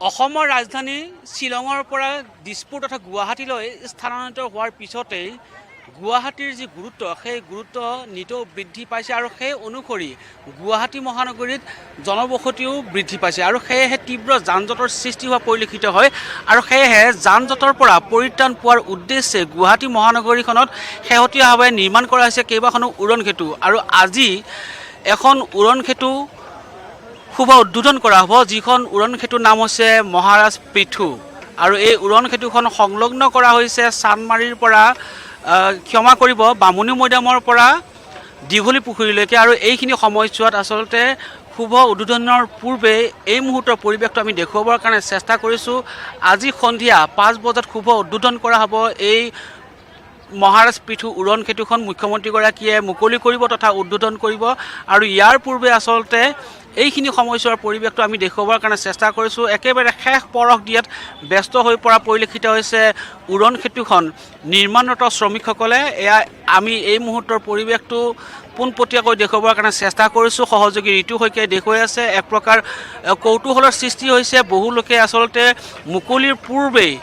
অসমৰ ৰাজধানী শ্বিলঙৰ পৰা দিছপুৰ তথা গুৱাহাটীলৈ স্থানান্তৰিত হোৱাৰ পিছতেই গুৱাহাটীৰ যি গুৰুত্ব সেই গুৰুত্ব নিতৌ বৃদ্ধি পাইছে আৰু সেই অনুসৰি গুৱাহাটী মহানগৰীত জনবসতিও বৃদ্ধি পাইছে আৰু সেয়েহে তীব্ৰ যান জঁটৰ সৃষ্টি হোৱা পৰিলক্ষিত হয় আৰু সেয়েহে যান জঁটৰ পৰা পৰিত্ৰাণ পোৱাৰ উদ্দেশ্যে গুৱাহাটী মহানগৰীখনত শেহতীয়াভাৱে নিৰ্মাণ কৰা হৈছে কেইবাখনো উৰণ সেতু আৰু আজি এখন উৰণ সেতু শুভ উদ্বোধন কৰা হ'ব যিখন উৰণ সেতুৰ নাম হৈছে মহাৰাজ পৃথু আৰু এই উৰণ সেতুখন সংলগ্ন কৰা হৈছে চানমাৰীৰ পৰা ক্ষমা কৰিব বামুণী মৈদামৰ পৰা দীঘলী পুখুৰীলৈকে আৰু এইখিনি সময়ছোৱাত আচলতে শুভ উদ্বোধনৰ পূৰ্বে এই মুহূৰ্তৰ পৰিৱেশটো আমি দেখুৱাবৰ কাৰণে চেষ্টা কৰিছোঁ। আজি সন্ধিয়া 5 বজাত শুভ উদ্বোধন কৰা হ'ব এই মহাৰাজ পৃথু উৰণ সেতুখন মুখ্যমন্ত্ৰীগৰাকীয়ে মুকলি কৰিব তথা উদ্বোধন কৰিব আৰু ইয়াৰ পূৰ্বে আচলতে এইখিনি সময়ছোৱাৰ পৰিৱেশটো আমি দেখুৱাবৰ কাৰণে চেষ্টা কৰিছোঁ। একেবাৰে শেষ পৰশ দিয়াত ব্যস্ত হৈ পৰা পৰিলক্ষিত হৈছে উৰণ সেতুখন নিৰ্মাণৰত শ্ৰমিকসকলে। এয়া আমি এই মুহূৰ্তৰ পৰিৱেশটো পোনপটীয়াকৈ দেখুৱাবৰ কাৰণে চেষ্টা কৰিছোঁ। সহযোগী ঋতু শইকীয়াই দেখুৱাই আছে। এক প্ৰকাৰ কৌতূহলৰ সৃষ্টি হৈছে। বহু লোকে আচলতে মুকলিৰ পূৰ্বেই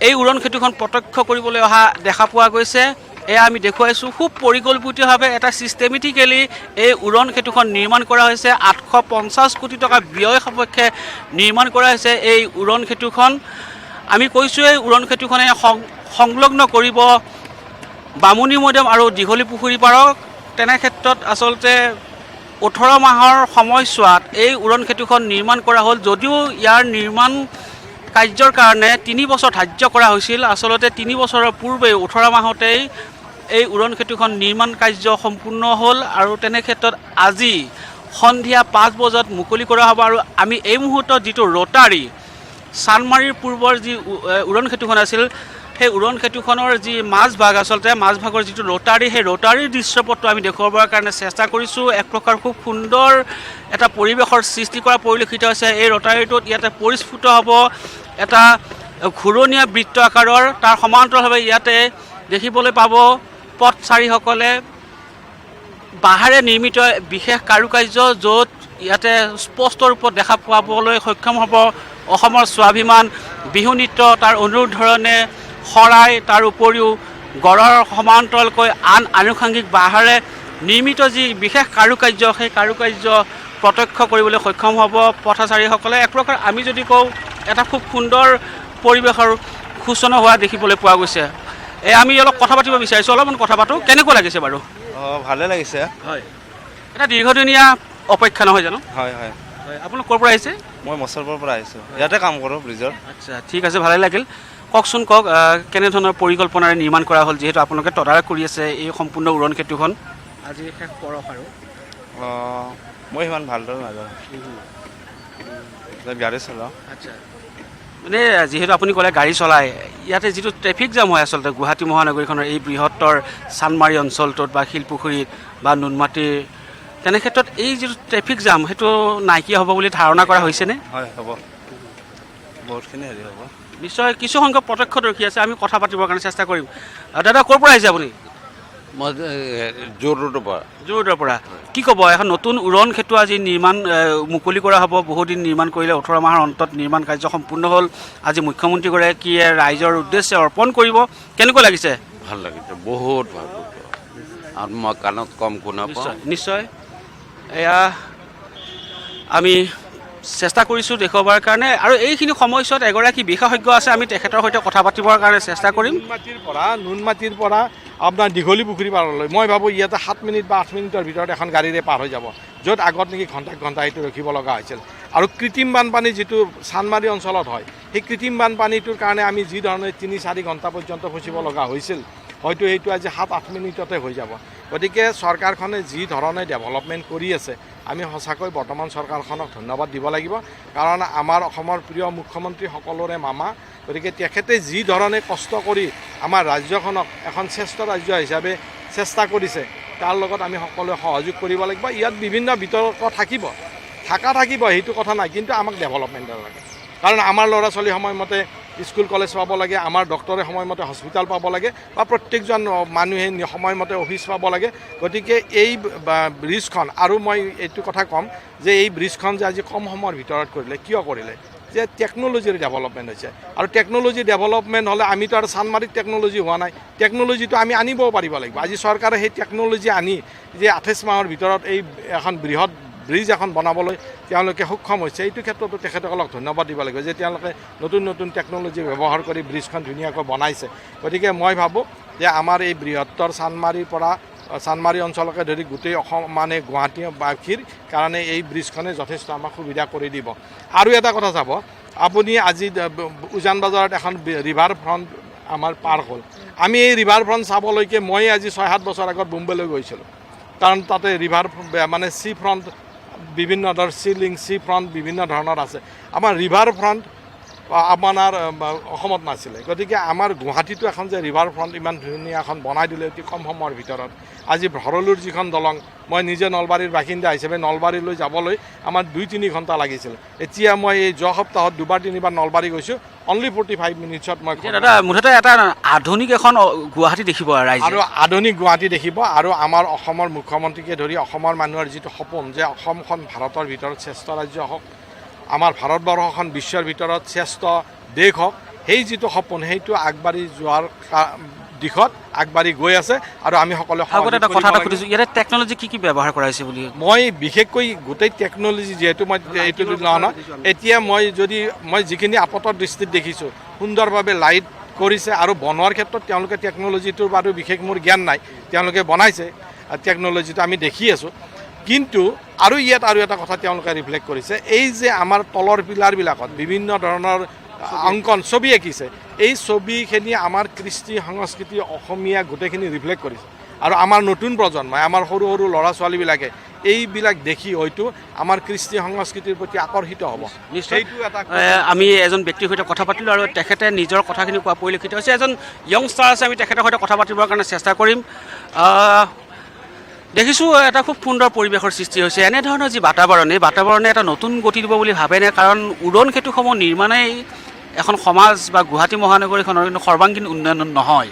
এই উৰণ সেতুখন প্ৰত্যক্ষ কৰিবলৈ অহা দেখা পোৱা গৈছে। এয়া আমি দেখুৱাইছোঁ খুব পৰিকল্পিতভাৱে এটা ছিষ্টেমেটিকেলি এই উৰণ সেতুখন নিৰ্মাণ কৰা হৈছে। 850 কোটি টকা ব্যয় সাপেক্ষে নিৰ্মাণ কৰা হৈছে এই উৰণ সেতুখন। আমি কৈছোঁ এই উৰণ সেতুখনে সংলগ্ন কৰিব বামুণী মৈদাম আৰু দীঘলী পুখুৰী পাৰক। তেনে ক্ষেত্ৰত আচলতে 18 মাহৰ সময়ছোৱাত এই উৰণ সেতুখন নিৰ্মাণ কৰা হ'ল যদিও ইয়াৰ নিৰ্মাণ কাৰ্যৰ কাৰণে 3 বছৰ ধাৰ্য কৰা হৈছিল। আচলতে 3 বছৰৰ পূৰ্বে 18 মাহতেই এই উৰণ সেতুখন নিৰ্মাণ কাৰ্য সম্পূৰ্ণ হ'ল আৰু তেনে ক্ষেত্ৰত আজি সন্ধিয়া 5 বজাত মুকলি কৰা হ'ব আৰু আমি এই মুহূৰ্তত যিটো ৰটাৰী চানমাৰীৰ পূৰ্বৰ যি উৰণ সেতুখন আছিল সেই উৰণ সেতুখনৰ যি মাজভাগ আচলতে মাজভাগৰ যিটো ৰটাৰী সেই ৰটাৰীৰ দৃশ্যপটটো আমি দেখুৱাবৰ কাৰণে চেষ্টা কৰিছোঁ। এক প্ৰকাৰ খুব সুন্দৰ এটা পৰিৱেশৰ সৃষ্টি কৰা পৰিলক্ষিত হৈছে। এই ৰটাৰীটোত ইয়াতে পৰিস্ফুট হ'ব এটা ঘূৰণীয়া বৃত্ত আকাৰৰ। তাৰ সমান্তৰালভাৱে ইয়াতে দেখিবলৈ পাব পথচাৰীসকলে বাঁহেৰে নিৰ্মিত বিশেষ কাৰুকাৰ্য য'ত ইয়াতে স্পষ্ট ৰূপত দেখা পাবলৈ সক্ষম হ'ব অসমৰ স্বাভিমান বিহু নৃত্য, তাৰ অনুৰূপ ধৰণে শৰাই, তাৰ উপৰিও গড়ৰ সমান্তৰালকৈ আন আনুষংগিক বাঁহেৰে নিৰ্মিত যি বিশেষ কাৰুকাৰ্য সেই কাৰুকাৰ্য প্ৰত্যক্ষ কৰিবলৈ সক্ষম হ'ব পথচাৰীসকলে। এক প্ৰকাৰ আমি যদি কওঁ এটা খুব সুন্দৰ পৰিৱেশৰ সূচনা হোৱা দেখিবলৈ পোৱা গৈছে। আমি অলপ কথা পাতিব বিচাৰিছোঁ, অলপমান কথা পাতোঁ। কেনেকুৱা লাগিছে বাৰু? ভালে লাগিছে। হয়, এটা দীৰ্ঘদিনীয়া অপেক্ষা নহয় জানো? হয় হয় হয়। আপোনালোক ক'ৰ পৰা আহিছে? মই মছলপুৰৰ পৰা আহিছোঁ, ইয়াতে কাম কৰোঁ ব্ৰিজৰ। আচ্ছা, ঠিক আছে, ভালে লাগিল। কওকচোন, কওক কেনেধৰণৰ পৰিকল্পনাৰে নিৰ্মাণ কৰা হ'ল যিহেতু আপোনালোকে তদাৰক কৰি আছে এই সম্পূৰ্ণ উৰণ সেতুখন আজি শেষ পৰশ আৰু? মই সিমান ভালদৰে নাজানো, গাড়ী চলাওঁ। আচ্ছা, মানে যিহেতু আপুনি ক'লে গাড়ী চলায়, ইয়াতে যিটো ট্ৰেফিক জাম হয় আচলতে গুৱাহাটী মহানগৰীখনৰ এই বৃহত্তৰ চানমাৰী অঞ্চলটোত বা শিলপুখুৰীত বা নুনমাটিৰ, তেনে ক্ষেত্ৰত এই যিটো ট্ৰেফিক জাম সেইটো নাইকিয়া হ'ব বুলি ধাৰণা কৰা হৈছেনে? হয়, হ'ব, বহুতখিনি হেৰি হ'ব। নিশ্চয় কিছু সংখ্যক প্ৰত্যক্ষদৰ্শী আছে, আমি কথা পাতিবৰ কাৰণে চেষ্টা কৰিম। দাদা, ক'ৰ পৰা আহিছে আপুনি? মই যোৰহাটৰ পৰা। যোৰহাটৰ পৰা। কি ক'ব, এখন নতুন উৰণ সেতু আজি নিৰ্মাণ মুকলি কৰা হ'ব। বহুদিন নিৰ্মাণ কৰিলে, 18 মাহৰ অন্তত নিৰ্মাণ কাৰ্য সম্পূৰ্ণ হ'ল। আজি মুখ্যমন্ত্ৰীগৰাকীয়ে ৰাইজৰ উদ্দেশ্যে অৰ্পণ কৰিব। কেনেকুৱা লাগিছে? ভাল লাগিছে, বহুত ভাল লাগিছে। আৰু মই কাণত কম শুনা পাওঁ। নিশ্চয় এয়া আমি চেষ্টা কৰিছোঁ দেখুৱাবৰ কাৰণে আৰু এইখিনি সময়ছোৱাত এগৰাকী বিশেষজ্ঞ আছে, আমি তেখেতৰ সৈতে কথা পাতিবৰ কাৰণে চেষ্টা কৰিম। নুনমাটিৰ পৰা আপোনাৰ দীঘলী পুখুৰী পাৰলৈ মই ভাবোঁ ইয়াতে 7 মিনিট বা 8 মিনিটৰ ভিতৰত এখন গাড়ীৰে পাৰ হৈ যাব, য'ত আগত নেকি ঘণ্টা সেইটো ৰখিব লগা হৈছিল। আৰু কৃত্ৰিম বানপানী যিটো চানমাৰী অঞ্চলত হয়, সেই কৃত্ৰিম বানপানীটোৰ কাৰণে আমি যি ধৰণে 3-4 ঘণ্টা পৰ্যন্ত ফচিব লগা হৈছিল, হয়তো সেইটো আজি 7-8 মিনিটতে হৈ যাব। গতিকে চৰকাৰখনে যি ধৰণে ডেভেলপমেণ্ট কৰি আছে, আমি সঁচাকৈ বৰ্তমান চৰকাৰখনক ধন্যবাদ দিব লাগিব। কাৰণ আমাৰ অসমৰ প্ৰিয় মুখ্যমন্ত্ৰী সকলোৰে মামা, গতিকে তেখেতে যি ধৰণে কষ্ট কৰি আমাৰ ৰাজ্যখনক এখন শ্ৰেষ্ঠ ৰাজ্য হিচাপে চেষ্টা কৰিছে, তাৰ লগত আমি সকলোৱে সহযোগ কৰিব লাগিব। ইয়াত বিভিন্ন বিতৰ্ক থাকিব, সেইটো কথা নাই, কিন্তু আমাক ডেভেলপমেণ্টৰ লাগে। কাৰণ আমাৰ ল'ৰা ছোৱালী সময়মতে স্কুল কলেজ পাব লাগে, আমাৰ ডক্টৰে সময়মতে হস্পিটাল পাব লাগে, বা প্ৰত্যেকজন মানুহে সময়মতে অফিচ পাব লাগে। গতিকে এই ব্ৰিজখন, আৰু মই এইটো কথা ক'ম যে এই ব্ৰিজখন যে আজি কম সময়ৰ ভিতৰত কৰিলে, কিয় কৰিলে? যে টেকন'লজিৰ ডেভেলপমেণ্ট হৈছে আৰু টেকন'লজি ডেভেলপমেণ্ট হ'লে আমিতো আৰু চানমাৰীত টেকন'লজি হোৱা নাই টেকন'লজিটো আমি আনিবও পাৰিব লাগিব আজি চৰকাৰে সেই টেকন'লজি আনি যে 28 মাহৰ ভিতৰত এই এখন বৃহৎ ব্ৰিজ এখন বনাবলৈ তেওঁলোকে সক্ষম হৈছে এইটো ক্ষেত্ৰতো তেখেতসকলক ধন্যবাদ দিব লাগিব যে তেওঁলোকে নতুন নতুন টেকন'লজি ব্যৱহাৰ কৰি ব্ৰিজখন ধুনীয়াকৈ বনাইছে গতিকে মই ভাবোঁ যে আমাৰ এই বৃহত্তৰ চানমাৰী অঞ্চলকে ধৰি গোটেই অসম মানে গুৱাহাটীবাসীৰ কাৰণে এই ব্ৰিজখনে যথেষ্ট আমাক সুবিধা কৰি দিব আৰু এটা কথা চাব আপুনি আজি উজান বজাৰত এখন ৰিভাৰ ফ্ৰণ্ট আমাৰ পাৰ হ'ল আমি এই ৰিভাৰ ফ্ৰণ্ট চাবলৈকে মই আজি 6-7 বছৰ আগত মুম্বাইলৈ গৈছিলোঁ কাৰণ তাতে ৰিভাৰ মানে চি ফ্ৰণ্ট বিভিন্ন ধৰণৰ চি ফ্ৰণ্ট বিভিন্ন ধৰণৰ আছে আমাৰ ৰিভাৰ ফ্ৰণ্ট আপোনাৰ অসমত নাছিলে গতিকে আমাৰ গুৱাহাটীতো এখন যে ৰিভাৰ ফ্ৰণ্ট ইমান ধুনীয়া এখন বনাই দিলে অতি কম সময়ৰ ভিতৰত আজি ভৰলুৰ যিখন দলং মই নিজে নলবাৰীৰ বাসিন্দা হিচাপে নলবাৰীলৈ যাবলৈ আমাৰ 2-3 ঘণ্টা লাগিছিল এতিয়া মই এই যোৱা সপ্তাহত 2-3বাৰ নলবাৰী গৈছোঁ অনলি 45 মিনিটছত মই দাদা মুঠতে এটা আধুনিক এখন গুৱাহাটী দেখিব আৰু আধুনিক গুৱাহাটী দেখিব আৰু আমাৰ অসমৰ মুখ্যমন্ত্ৰীকে ধৰি অসমৰ মানুহৰ যিটো সপোন যে অসমখন ভাৰতৰ ভিতৰত শ্ৰেষ্ঠ ৰাজ্য হওক আমাৰ ভাৰতবৰ্ষখন বিশ্বৰ ভিতৰত শ্ৰেষ্ঠ দেশ হওক সেই যিটো সপোন সেইটো আগবাঢ়ি যোৱাৰ দিশত আগবাঢ়ি গৈ আছে আৰু আমি সকলোৱে এটা কথা এটা সুধিছোঁ ইয়াতে টেকন'লজি কি ব্যৱহাৰ কৰা হৈছে বুলি মই বিশেষকৈ গোটেই টেকন'লজি যিহেতু মই এইটো লওঁ এতিয়া মই যিখিনি আপাতৰ দৃষ্টিত দেখিছোঁ সুন্দৰভাৱে লাইট কৰিছে আৰু বনোৱাৰ ক্ষেত্ৰত তেওঁলোকে টেকন'লজিটোৰ বাৰু বিশেষ মোৰ জ্ঞান নাই তেওঁলোকে বনাইছে টেকন'লজিটো আমি দেখি আছোঁ কিন্তু আৰু ইয়াত আৰু এটা কথা তেওঁলোকে ৰিফ্লেক্ট কৰিছে এই যে আমাৰ তলৰ পিলাৰবিলাকত বিভিন্ন ধৰণৰ অংকন ছবি আঁকিছে এই ছবিখিনি আমাৰ কৃষ্টি সংস্কৃতি অসমীয়া গোটেইখিনি ৰিফ্লেক্ট কৰিছে আৰু আমাৰ নতুন প্ৰজন্মই আমাৰ সৰু সৰু ল'ৰা ছোৱালীবিলাকে এইবিলাক দেখি হয়তো আমাৰ কৃষ্টি সংস্কৃতিৰ প্ৰতি আকৰ্ষিত হ'ব সেইটো এটা আমি এজন ব্যক্তিৰ সৈতে কথা পাতিলোঁ আৰু তেখেতে নিজৰ কথাখিনি কোৱা পৰিলক্ষিত হৈছে এজন য়ংষ্টাৰ আছে আমি তেখেতৰ সৈতে কথা পাতিবৰ কাৰণে চেষ্টা কৰিম দেখিছোঁ এটা খুব সুন্দৰ পৰিৱেশৰ সৃষ্টি হৈছে এনেধৰণৰ যি বাতাবৰণ এই বাতাবৰণে এটা নতুন গতি দিব বুলি ভাবেনে কাৰণ উৰণ সেতুসমূহ নিৰ্মাণেই এখন সমাজ বা গুৱাহাটী মহানগৰীখনৰ কিন্তু সৰ্বাংগীন উন্নয়ন নহয়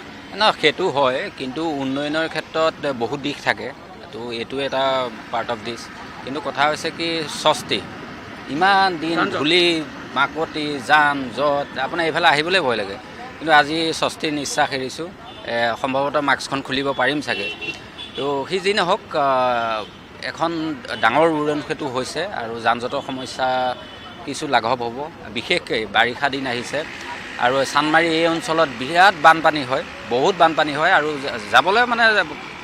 সেইটো হয় কিন্তু উন্নয়নৰ ক্ষেত্ৰত বহুত দিশ থাকে তো এইটো এটা পাৰ্ট অফ দিছ কিন্তু কথা হৈছে কি স্বস্তি ইমান দিন ধূলি মাকতি যান জঁট আপোনাৰ এইফালে আহিবলৈ ভয় লাগে কিন্তু আজি স্বস্তিৰ নিশ্বাস এৰিছোঁ সম্ভৱতঃ মাস্কখন খুলিব পাৰিম চাগে তো সি যি নহওক এখন ডাঙৰ উৰণ সেতু হৈছে আৰু যান জঁটৰ সমস্যা কিছু লাঘৱ হ'ব বিশেষকৈ বাৰিষা দিন আহিছে আৰু চানমাৰী এই অঞ্চলত বিৰাট বানপানী হয় বহুত বানপানী হয় আৰু যাবলৈ মানে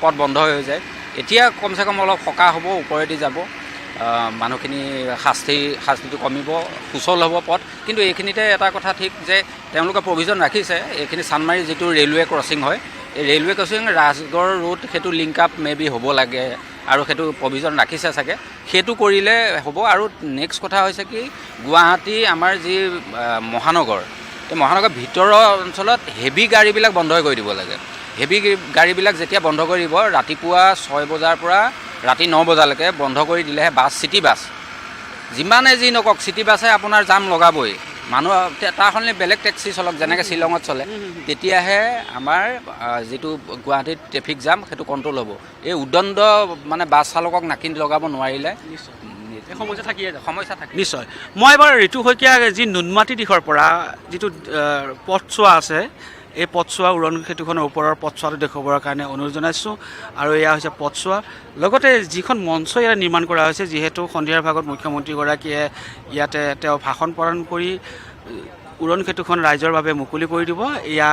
পথ বন্ধ হৈ যায় এতিয়া কমচে কম অলপ সকাহ হ'ব ওপৰেদি যাব মানুহখিনি শাস্তিটো কমিব সুচল হ'ব পথ কিন্তু এইখিনিতে এটা কথা ঠিক যে তেওঁলোকে প্ৰভিজন ৰাখিছে এইখিনি চানমাৰী যিটো ৰেলৱে ক্ৰচিং হয় এই ৰেলৱে ক্ৰচিং ৰাজগড় ৰোড সেইটো লিংক আপ মেবি হ'ব লাগে আৰু সেইটো প্ৰভিজন ৰাখিছে চাগে সেইটো কৰিলে হ'ব আৰু নেক্সট কথা হৈছে কি গুৱাহাটী আমাৰ যি মহানগৰ এই মহানগৰ ভিতৰৰ অঞ্চলত হেভি গাড়ীবিলাক বন্ধ কৰি দিব লাগে হেভি গাড়ীবিলাক যেতিয়া বন্ধ কৰি দিব ৰাতিপুৱা 6 বজাৰ পৰা ৰাতি 9 বজালৈকে বন্ধ কৰি দিলেহে বাছ চিটি বাছ যিমানে যি নকওক চিটি বাছে আপোনাৰ জাম লগাবই মানুহ তাৰ সলনি বেলেগ টেক্সি চলক যেনেকৈ শ্বিলঙত চলে তেতিয়াহে আমাৰ যিটো গুৱাহাটীত ট্ৰেফিক জাম সেইটো কণ্ট্ৰল হ'ব এই উদণ্ড মানে বাছ চালকক নাকি লগাব নোৱাৰিলে সমস্যা থাকিয়ে যাব সমস্যা থাকে নিশ্চয় মই এবাৰ ঋতু শইকীয়া যি নুনমাটি দিশৰ পৰা যিটো পথছোৱা আছে এই পথছোৱা উৰণ সেতুখনৰ ওপৰৰ পথছোৱাটো দেখুৱাবৰ কাৰণে অনুৰোধ জনাইছোঁ আৰু এয়া হৈছে পথছোৱা লগতে যিখন মঞ্চ ইয়াত নিৰ্মাণ কৰা হৈছে যিহেতু সন্ধিয়াৰ ভাগত মুখ্যমন্ত্ৰীগৰাকীয়ে ইয়াতে তেওঁ ভাষণ প্ৰদান কৰি উৰণ সেতুখন ৰাইজৰ বাবে মুকলি কৰি দিব এয়া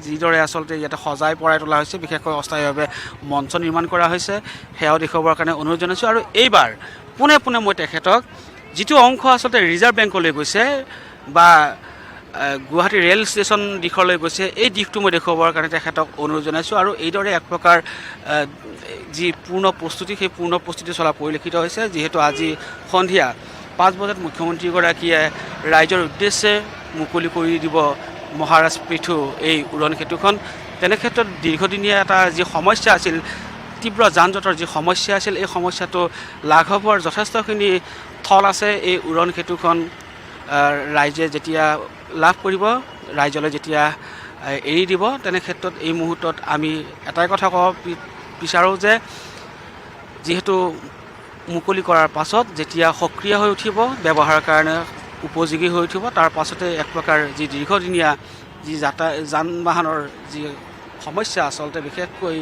যিদৰে আচলতে ইয়াতে সজাই পৰাই তোলা হৈছে বিশেষকৈ অস্থায়ীভাৱে মঞ্চ নিৰ্মাণ কৰা হৈছে সেয়াও দেখুৱাবৰ কাৰণে অনুৰোধ জনাইছোঁ আৰু এইবাৰ পোনে পোনে মই তেখেতক যিটো অংশ আচলতে ৰিজাৰ্ভ বেংকলৈ গৈছে বা গুৱাহাটী ৰেল ষ্টেচন দিশলৈ গৈছে এই দিশটো মই দেখুৱাবৰ কাৰণে তেখেতক অনুৰোধ জনাইছোঁ আৰু এইদৰে এক প্ৰকাৰ যি পূৰ্ণ প্ৰস্তুতি সেই পূৰ্ণ প্ৰস্তুতি চলা পৰিলক্ষিত হৈছে যিহেতু আজি সন্ধিয়া 5 বজাত মুখ্যমন্ত্ৰীগৰাকীয়ে ৰাইজৰ উদ্দেশ্যে মুকলি কৰি দিব মহাৰাজ পৃথু এই উৰণ সেতুখন তেনেক্ষেত্ৰত দীৰ্ঘদিনীয়া এটা যি সমস্যা আছিল তীব্ৰ যান জঁটৰ যি সমস্যা আছিল এই সমস্যাটো লাঘৱ হোৱাৰ যথেষ্টখিনি থল আছে এই উৰণ সেতুখন ৰাইজে যেতিয়া লাভ কৰিব ৰাইজলৈ যেতিয়া এৰি দিব তেনেক্ষেত্ৰত এই মুহূৰ্তত আমি এটাই কথা ক'ব বিচাৰোঁ যে যিহেতু মুকলি কৰাৰ পাছত যেতিয়া সক্ৰিয় হৈ উঠিব ব্যৱহাৰৰ কাৰণে উপযোগী হৈ উঠিব। তাৰ পাছতে এক প্ৰকাৰ যি দীৰ্ঘদিনীয়া যি যান বাহনৰ যি সমস্যা, আচলতে বিশেষকৈ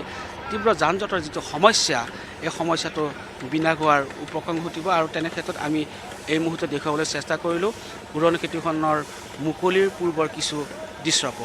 তীব্ৰ যান জঁটৰ যিটো সমস্যা, এই সমস্যাটো বিনাশ হোৱাৰ উপক্ৰম ঘটিব। আৰু তেনে ক্ষেত্ৰত আমি এই মুহূৰ্তত দেখুৱাবলৈ চেষ্টা কৰিলোঁ পুৰণি খেতিখনৰ মুকলিৰ পূৰ্বৰ কিছু দৃশ্যপট।